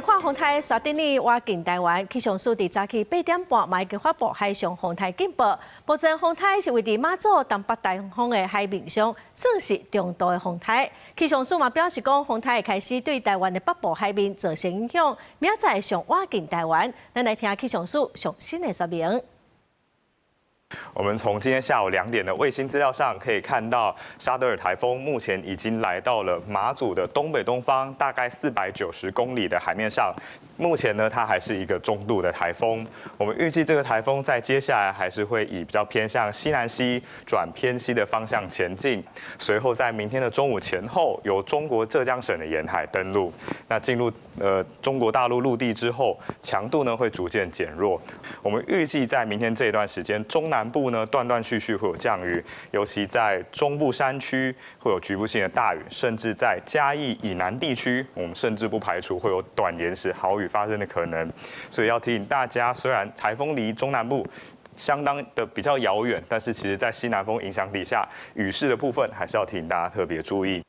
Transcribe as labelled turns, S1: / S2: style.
S1: 來看風台刷頂哩挖近台灣，氣象署佇早起8點半，馬上發布海上風台警報。目前風台是位於馬祖東北大風的海面上，算是中度的風台。氣象署嘛表示講，風台會開始對台灣的北部海面造成影響，明仔載上挖近台灣。咱來聽氣象署最新的說明。
S2: 我們從今天下午2點的衛星資料上可以看到，沙德爾颱風目前已經來到了馬祖的東北東方，大概490公里的海面上。目前呢，它還是一個中度的颱風。我們預計這個颱風在接下來還是會以比較偏向西南西轉偏西的方向前進，隨後在明天的中午前後，由中國浙江省的沿海登陸。那進入中國大陸陸地之後，強度呢會逐漸減弱。我們預計在明天這一段時間，中南部呢斷斷續續會有降雨，尤其在中部山區會有局部性的大雨，甚至在嘉義以南地區，我們甚至不排除會有短延時豪雨發生的可能。所以要提醒大家，雖然颱風離中南部相當的比較遙遠，但是其實在西南風影響底下，雨勢的部分還是要提醒大家特別注意。